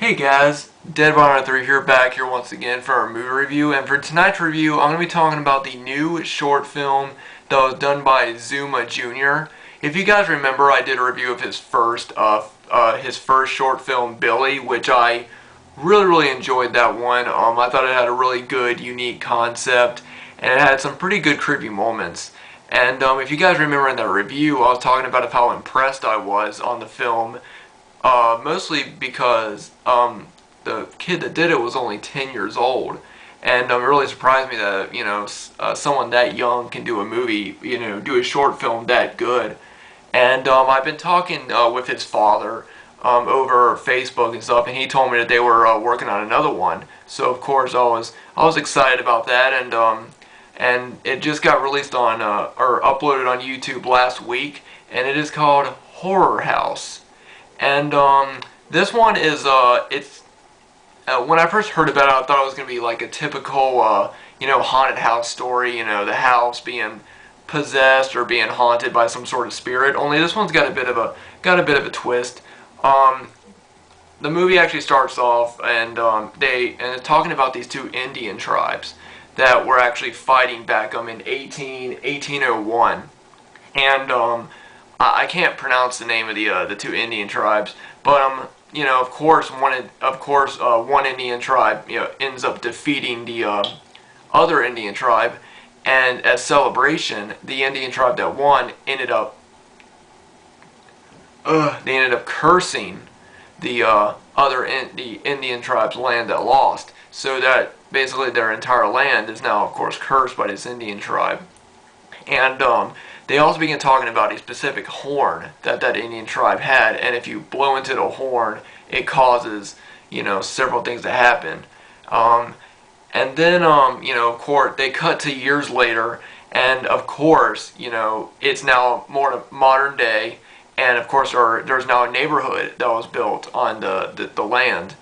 Hey guys, deadbydawn93 here, back here once again for our movie review, and for tonight's review I'm going to be talking about the new short film that was done by Zooma Jr. If you guys remember, I did a review of his first short film, Billy, which I really enjoyed that one. I thought it had a really good, unique concept, and it had some pretty good creepy moments. And if you guys remember in that review, I was talking about how impressed I was on the film. Mostly because the kid that did it was only 10 years old, and it really surprised me that someone that young can do a movie, do a short film that good. And I've been talking with his father over Facebook and stuff, and he told me that they were working on another one. So of course I was excited about that, and it just got released on or uploaded on YouTube last week, and it is called Horror House. And this one is when I first heard about it, I thought it was gonna be like a typical haunted house story. The house being possessed or being haunted by some sort of spirit. Only this one's got a bit of a twist. The movie actually starts off and it's talking about these two Indian tribes that were actually fighting back in 1801, and I can't pronounce the name of the two Indian tribes, but of course one Indian tribe ends up defeating the other Indian tribe, and as celebration, the Indian tribe that won ended up cursing the the Indian tribe's land that lost, so that basically their entire land is now of course cursed by this Indian tribe. And they also began talking about a specific horn that Indian tribe had, and if you blow into the horn, it causes several things to happen. And then of course they cut to years later, and of course it's now more modern day, and of course there's now a neighborhood that was built on the land,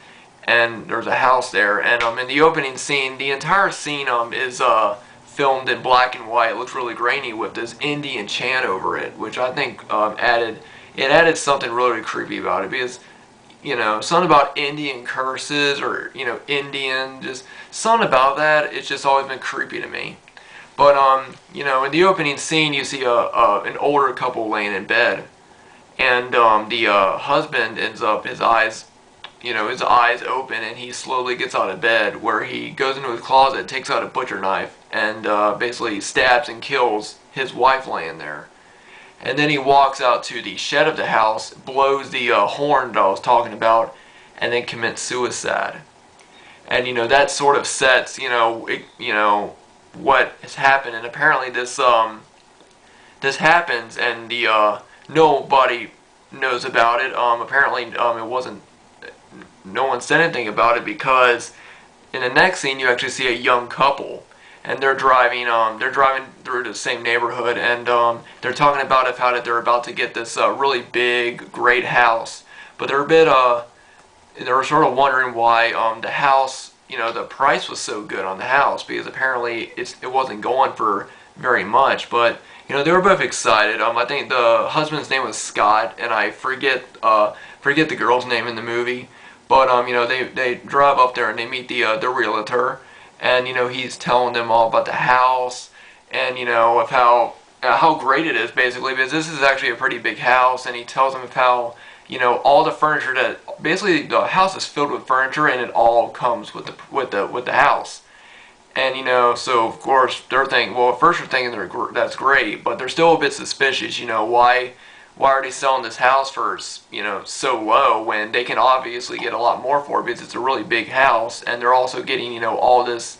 and there's a house there, and in the opening scene, the entire scene is filmed in black and white. It looks really grainy with this Indian chant over it, which I think added something really creepy about it, because something about Indian curses or Indian, just something about that, it's just always been creepy to me. But in the opening scene you see an older couple laying in bed, and the husband ends up his eyes open, and he slowly gets out of bed, where he goes into his closet, takes out a butcher knife, and basically stabs and kills his wife laying there. And then he walks out to the shed of the house, blows the horn that I was talking about, and then commits suicide. And that sort of sets what has happened. And apparently this happens, and the nobody knows about it. Apparently it wasn't. No one said anything about it, because in the next scene you actually see a young couple, and they're driving through the same neighborhood, and they're talking about how that they're about to get this really big, great house, but they're a bit they were sort of wondering why the house, the price was so good on the house, because apparently it wasn't going for very much. But they were both excited. I think the husband's name was Scott, and I forget the girl's name in the movie. But they drive up there and they meet the realtor, and he's telling them all about the house, and of how great it is, basically, because this is actually a pretty big house. And he tells them of how all the furniture, that basically the house is filled with furniture, and it all comes with the house. And so of course they're thinking, well, at first they're thinking that's great, but they're still a bit suspicious. Why are they selling this house for so low, when they can obviously get a lot more for it, because it's a really big house, and they're also getting all this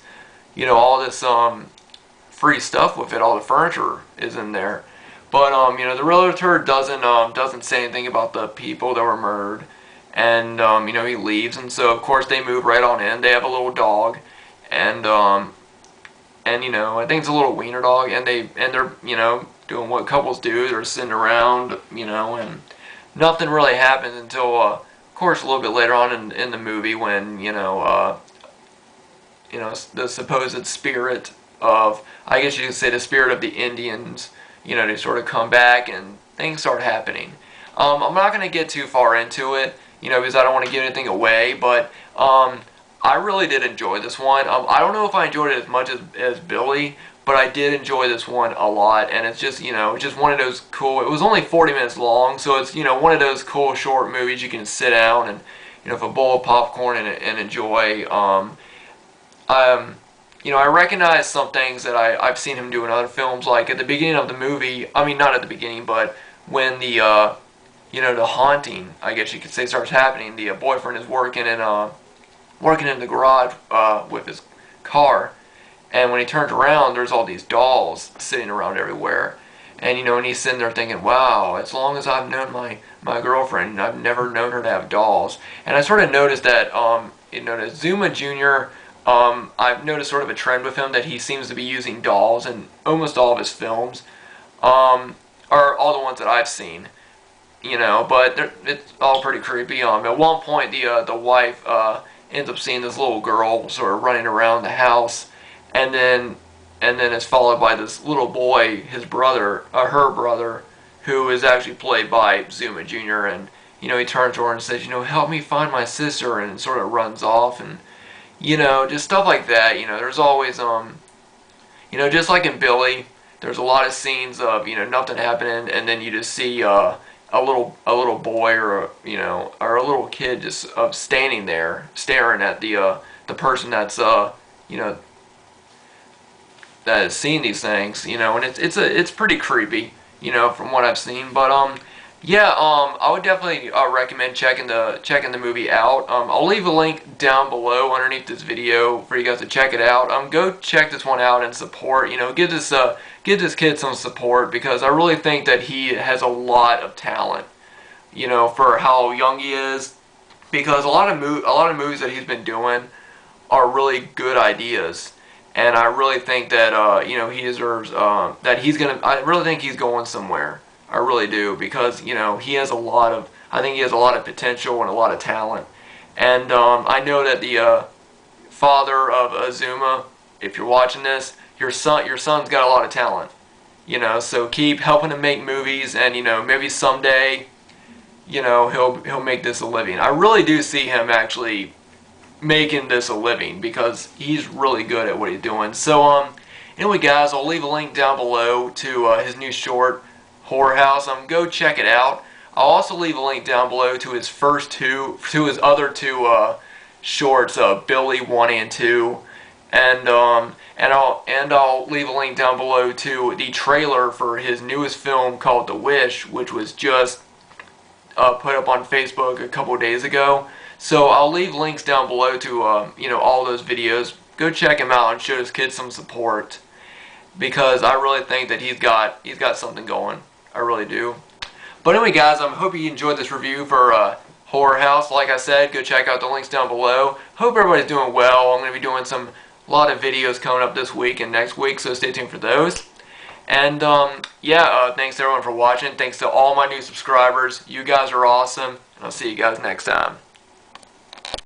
free stuff with it. All the furniture is in there. But the realtor doesn't say anything about the people that were murdered, and he leaves. And so of course they move right on in. They have a little dog, and I think it's a little wiener dog, and they're doing what couples do. They're sitting around, and nothing really happens until, of course, a little bit later on in the movie, when the supposed spirit of, I guess you could say, the spirit of the Indians, they sort of come back, and things start happening. I'm not going to get too far into it. because I don't want to give anything away, but I really did enjoy this one. I don't know if I enjoyed it as much as Billy, but I did enjoy this one a lot, and it's just, just one of those cool, it was only 40 minutes long, so it's, one of those cool short movies you can sit down and, with a bowl of popcorn and enjoy. I recognize some things that I've seen him do in other films, like at the beginning of the movie, I mean, not at the beginning, but when the haunting, I guess you could say, starts happening, the boyfriend is working in the garage with his car, and when he turns around, there's all these dolls sitting around everywhere. And, and he's sitting there thinking, wow, as long as I've known my girlfriend, I've never known her to have dolls. And I sort of noticed that, that Zooma Jr., I've noticed sort of a trend with him that he seems to be using dolls in almost all of his films, or all the ones that I've seen, but it's all pretty creepy. At one point, the wife ends up seeing this little girl sort of running around the house, and then it's followed by this little boy, his brother, her brother, who is actually played by Zooma Jr., and, he turns to her and says, help me find my sister, and sort of runs off, and, just stuff like that. There's always, just like in Billy, there's a lot of scenes of, nothing happening, and then you just see, a little boy or a little kid just standing there staring at the person that's that is seeing these things, and it's pretty creepy, from what I've seen. But yeah, I would definitely recommend checking the movie out. I'll leave a link down below underneath this video for you guys to check it out. Go check this one out and support. Give this kid some support, because I really think that he has a lot of talent. For how young he is, because a lot of movies that he's been doing are really good ideas. And I really think that he deserves that he's gonna. I really think he's going somewhere. I really do, because he has a lot of. I think he has a lot of potential and a lot of talent. And I know that the father of Zooma, if you're watching this, your son's got a lot of talent. So keep helping him make movies, and maybe someday, he'll make this a living. I really do see him actually making this a living, because he's really good at what he's doing. So anyway, guys, I'll leave a link down below to his new short, Horror House. Go check it out. I'll also leave a link down below to his other two shorts, Billy 1 and 2, and I'll leave a link down below to the trailer for his newest film called The Wish, which was just put up on Facebook a couple of days ago. So I'll leave links down below to all those videos. Go check him out and show his kids some support, because I really think that he's got something going. I really do. But anyway, guys, I hope you enjoyed this review for Horror House. Like I said, go check out the links down below. Hope everybody's doing well. I'm going to be doing a lot of videos coming up this week and next week, so stay tuned for those. And yeah, thanks to everyone for watching. Thanks to all my new subscribers. You guys are awesome, and I'll see you guys next time.